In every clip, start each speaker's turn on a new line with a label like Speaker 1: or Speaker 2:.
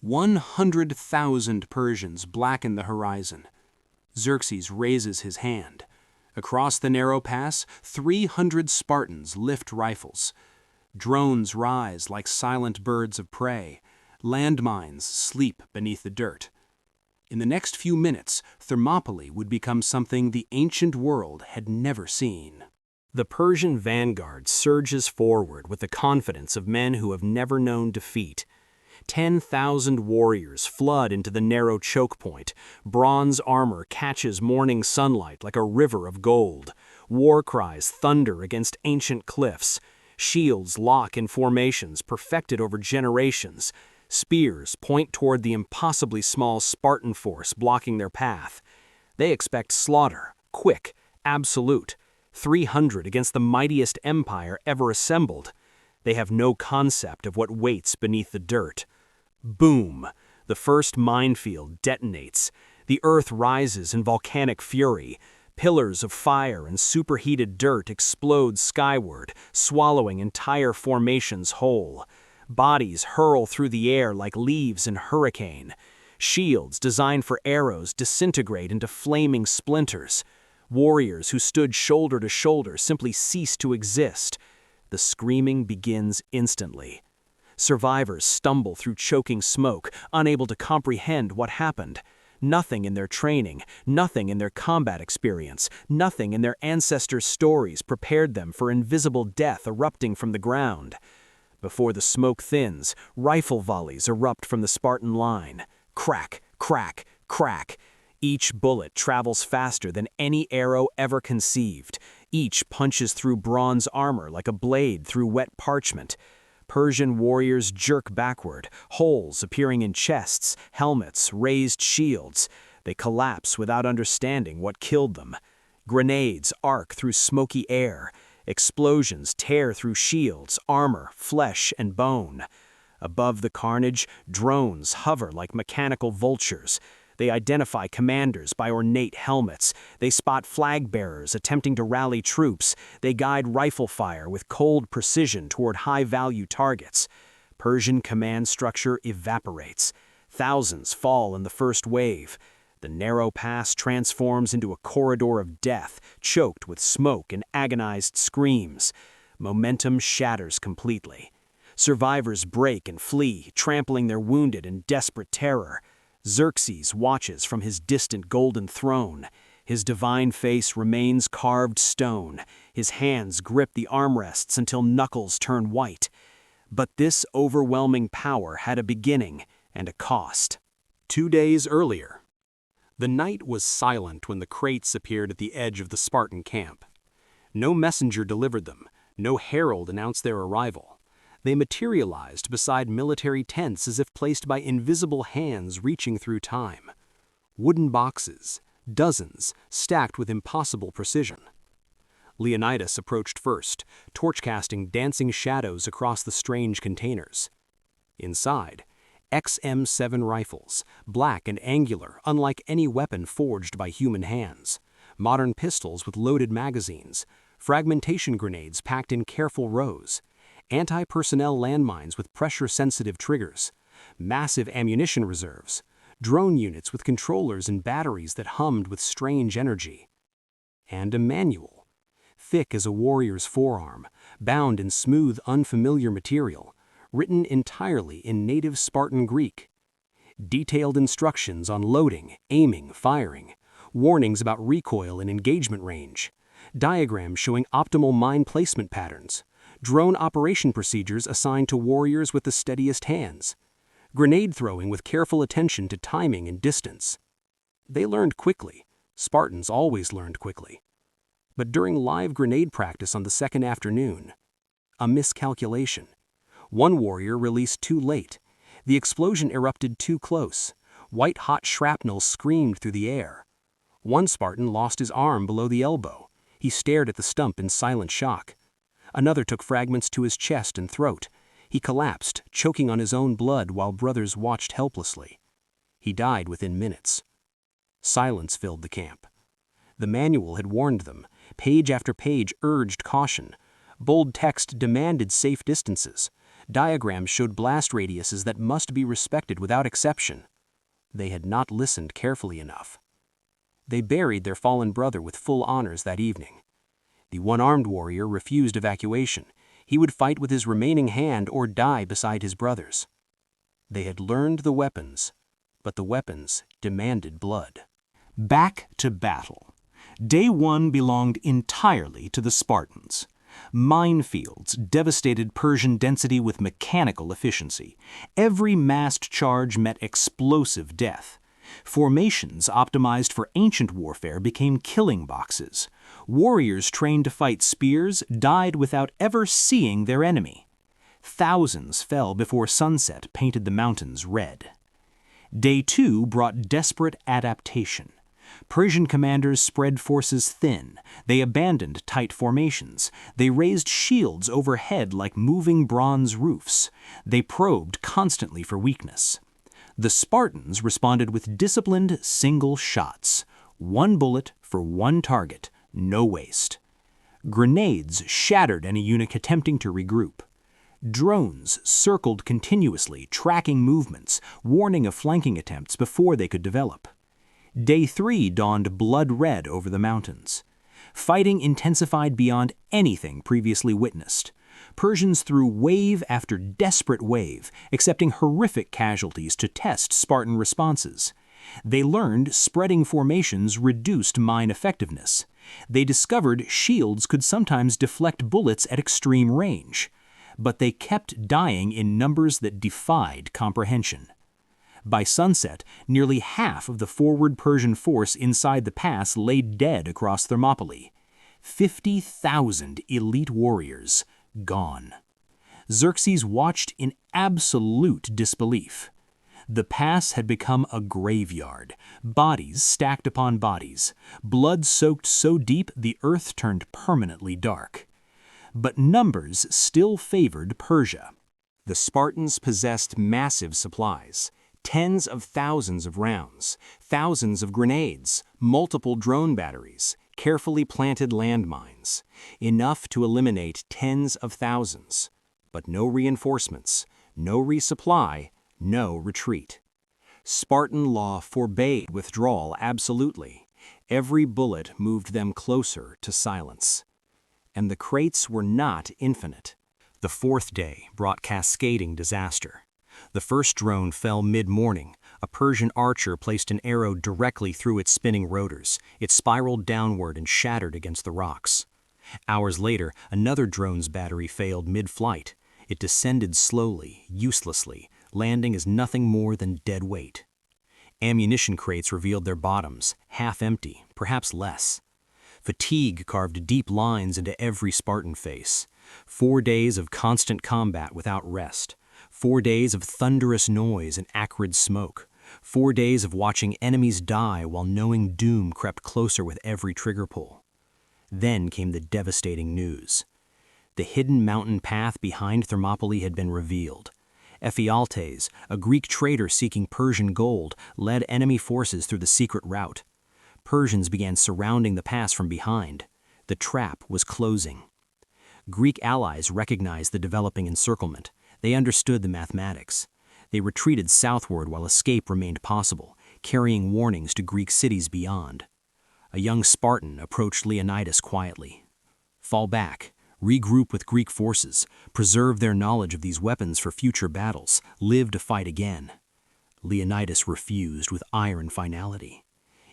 Speaker 1: 100,000 Persians blacken the horizon. Xerxes raises his hand. Across the narrow pass, 300 Spartans lift rifles. Drones rise like silent birds of prey. Landmines sleep beneath the dirt. In the next few minutes, Thermopylae would become something the ancient world had never seen. The Persian vanguard surges forward with the confidence of men who have never known defeat. 10,000 warriors flood into the narrow choke point. Bronze armor catches morning sunlight like a river of gold. War cries thunder against ancient cliffs. Shields lock in formations perfected over generations. Spears point toward the impossibly small Spartan force blocking their path. They expect slaughter, quick, absolute. 300 against the mightiest empire ever assembled. They have no concept of what waits beneath the dirt. Boom! The first minefield detonates. The earth rises in volcanic fury. Pillars of fire and superheated dirt explode skyward, swallowing entire formations whole. Bodies hurl through the air like leaves in hurricane. Shields designed for arrows disintegrate into flaming splinters. Warriors who stood shoulder to shoulder simply cease to exist. The screaming begins instantly. Survivors stumble through choking smoke, unable to comprehend what happened. Nothing in their training, nothing in their combat experience, nothing in their ancestors' stories prepared them for invisible death erupting from the ground. Before the smoke thins, rifle volleys erupt from the Spartan line. Crack, crack, crack. Each bullet travels faster than any arrow ever conceived. Each punches through bronze armor like a blade through wet parchment. Persian warriors jerk backward, holes appearing in chests, helmets, raised shields. They collapse without understanding what killed them. Grenades arc through smoky air. Explosions tear through shields, armor, flesh, and bone. Above the carnage, drones hover like mechanical vultures. They identify commanders by ornate helmets. They spot flag bearers attempting to rally troops. They guide rifle fire with cold precision toward high-value targets. Persian command structure evaporates. Thousands fall in the first wave. The narrow pass transforms into a corridor of death, choked with smoke and agonized screams. Momentum shatters completely. Survivors break and flee, trampling their wounded in desperate terror. Xerxes watches from his distant golden throne. His divine face remains carved stone. His hands grip the armrests until knuckles turn white. But this overwhelming power had a beginning and a cost. 2 days earlier, the night was silent when the crates appeared at the edge of the Spartan camp. No messenger delivered them, no herald announced their arrival. They materialized beside military tents as if placed by invisible hands reaching through time. Wooden boxes, dozens, stacked with impossible precision. Leonidas approached first, torch-casting dancing shadows across the strange containers. Inside, XM7 rifles, black and angular, unlike any weapon forged by human hands. Modern pistols with loaded magazines, fragmentation grenades packed in careful rows, anti-personnel landmines with pressure-sensitive triggers, massive ammunition reserves, drone units with controllers and batteries that hummed with strange energy. And a manual, thick as a warrior's forearm, bound in smooth, unfamiliar material, written entirely in native Spartan Greek. Detailed instructions on loading, aiming, firing, warnings about recoil and engagement range, diagrams showing optimal mine placement patterns, drone operation procedures assigned to warriors with the steadiest hands, grenade throwing with careful attention to timing and distance. They learned quickly. Spartans always learned quickly. But during live grenade practice on the second afternoon, a miscalculation. One warrior released too late. The explosion erupted too close. White-hot shrapnel screamed through the air. One Spartan lost his arm below the elbow. He stared at the stump in silent shock. Another took fragments to his chest and throat. He collapsed, choking on his own blood while brothers watched helplessly. He died within minutes. Silence filled the camp. The manual had warned them. Page after page urged caution. Bold text demanded safe distances. Diagrams showed blast radiuses that must be respected without exception. They had not listened carefully enough. They buried their fallen brother with full honors that evening. The one-armed warrior refused evacuation. He would fight with his remaining hand or die beside his brothers. They had learned the weapons, but the weapons demanded blood.
Speaker 2: Back to battle. Day 1 belonged entirely to the Spartans. Minefields devastated Persian density with mechanical efficiency. Every massed charge met explosive death. Formations optimized for ancient warfare became killing boxes. Warriors trained to fight spears died without ever seeing their enemy. Thousands fell before sunset painted the mountains red. Day 2 brought desperate adaptation. Persian commanders spread forces thin. They abandoned tight formations. They raised shields overhead like moving bronze roofs. They probed constantly for weakness. The Spartans responded with disciplined single shots. One bullet for one target, no waste. Grenades shattered any unit attempting to regroup. Drones circled continuously, tracking movements, warning of flanking attempts before they could develop. Day 3 dawned blood red over the mountains. Fighting intensified beyond anything previously witnessed. Persians threw wave after desperate wave, accepting horrific casualties to test Spartan responses. They learned spreading formations reduced mine effectiveness. They discovered shields could sometimes deflect bullets at extreme range. But they kept dying in numbers that defied comprehension. By sunset, nearly half of the forward Persian force inside the pass lay dead across Thermopylae. 50,000 elite warriors gone. Xerxes watched in absolute disbelief. The pass had become a graveyard, bodies stacked upon bodies, blood soaked so deep the earth turned permanently dark. But numbers still favored Persia. The Spartans possessed massive supplies, tens of thousands of rounds, thousands of grenades, multiple drone batteries, carefully planted landmines, enough to eliminate tens of thousands, but no reinforcements, no resupply, no retreat. Spartan law forbade withdrawal absolutely. Every bullet moved them closer to silence. And the crates were not infinite. The 4th day brought cascading disaster. The first drone fell mid-morning. A Persian archer placed an arrow directly through its spinning rotors. It spiraled downward and shattered against the rocks. Hours later, another drone's battery failed mid-flight. It descended slowly, uselessly, landing as nothing more than dead weight. Ammunition crates revealed their bottoms, half empty, perhaps less. Fatigue carved deep lines into every Spartan face. 4 days of constant combat without rest. 4 days of thunderous noise and acrid smoke. 4 days of watching enemies die while knowing doom crept closer with every trigger pull. Then came the devastating news. The hidden mountain path behind Thermopylae had been revealed. Ephialtes, a Greek trader seeking Persian gold, led enemy forces through the secret route. Persians began surrounding the pass from behind. The trap was closing. Greek allies recognized the developing encirclement. They understood the mathematics. They retreated southward while escape remained possible, carrying warnings to Greek cities beyond. A young Spartan approached Leonidas quietly. Fall back, regroup with Greek forces, preserve their knowledge of these weapons for future battles, live to fight again. Leonidas refused with iron finality.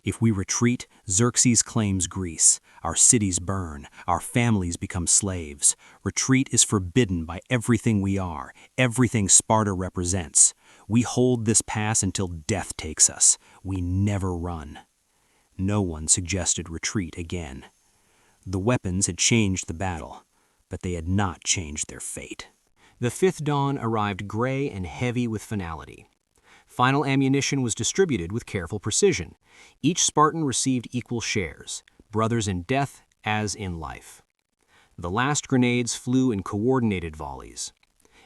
Speaker 2: If we retreat, Xerxes claims Greece. Our cities burn. Our families become slaves. Retreat is forbidden by everything we are, everything Sparta represents. We hold this pass until death takes us. We never run. No one suggested retreat again. The weapons had changed the battle, but they had not changed their fate. The 5th dawn arrived gray and heavy with finality. Final ammunition was distributed with careful precision. Each Spartan received equal shares, brothers in death as in life. The last grenades flew in coordinated volleys.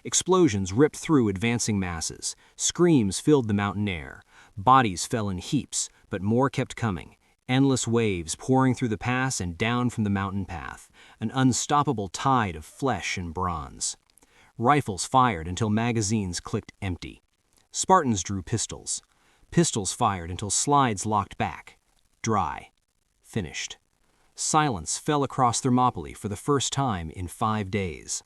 Speaker 2: Explosions ripped through advancing masses. Screams filled the mountain air. Bodies fell in heaps, but more kept coming. Endless waves pouring through the pass and down from the mountain path. An unstoppable tide of flesh and bronze.
Speaker 1: Rifles fired until magazines clicked empty. Spartans drew pistols. Pistols fired until slides locked back. Dry. Finished. Silence fell across Thermopylae for the first time in 5 days.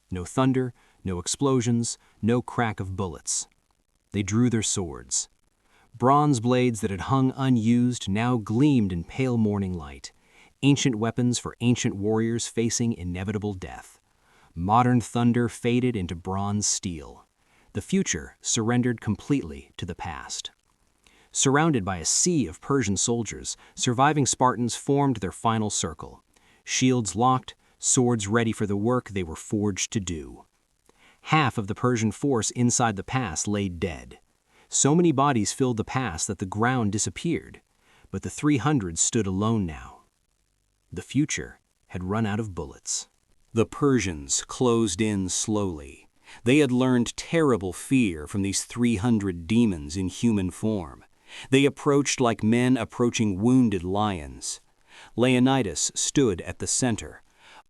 Speaker 1: No thunder, no explosions, no crack of bullets. They drew their swords. Bronze blades that had hung unused now gleamed in pale morning light. Ancient weapons for ancient warriors facing inevitable death. Modern thunder faded into bronze steel. The future surrendered completely to the past. Surrounded by a sea of Persian soldiers, surviving Spartans formed their final circle. Shields locked, swords ready for the work they were forged to do. Half of the Persian force inside the pass lay dead. So many bodies filled the pass that the ground disappeared, but the 300 stood alone now. The future had run out of bullets. The Persians closed in slowly. They had learned terrible fear from these 300 demons in human form. They approached like men approaching wounded lions. Leonidas stood at the center,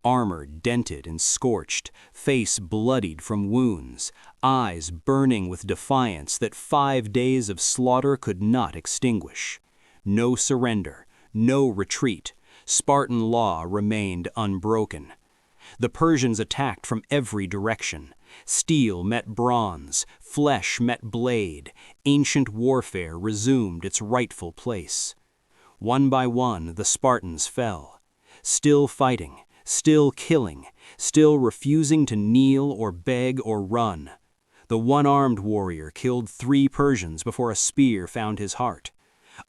Speaker 1: armor dented and scorched, face bloodied from wounds, eyes burning with defiance that 5 days of slaughter could not extinguish. No surrender, no retreat. Spartan law remained unbroken. The Persians attacked from every direction. Steel met bronze, flesh met blade. Ancient warfare resumed its rightful place. One by one, the Spartans fell. Still fighting, still killing, still refusing to kneel or beg or run. The one-armed warrior killed 3 Persians before a spear found his heart.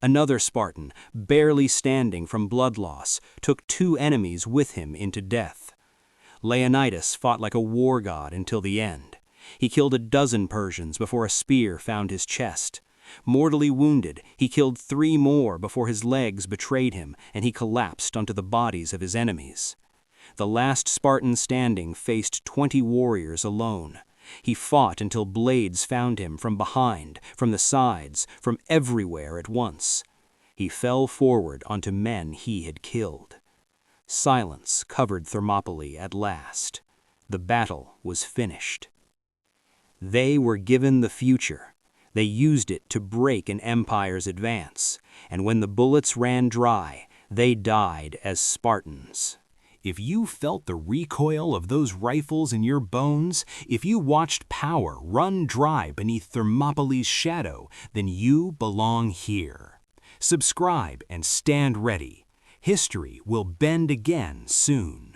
Speaker 1: Another Spartan, barely standing from blood loss, took 2 enemies with him into death. Leonidas fought like a war god until the end. He killed a dozen Persians before a spear found his chest. Mortally wounded, he killed 3 more before his legs betrayed him and he collapsed onto the bodies of his enemies. The last Spartan standing faced 20 warriors alone. He fought until blades found him from behind, from the sides, from everywhere at once. He fell forward onto men he had killed. Silence covered Thermopylae at last. The battle was finished. They were given the future. They used it to break an empire's advance, and when the bullets ran dry, they died as Spartans. If you felt the recoil of those rifles in your bones, if you watched power run dry beneath Thermopylae's shadow, then you belong here. Subscribe and stand ready. History will bend again soon.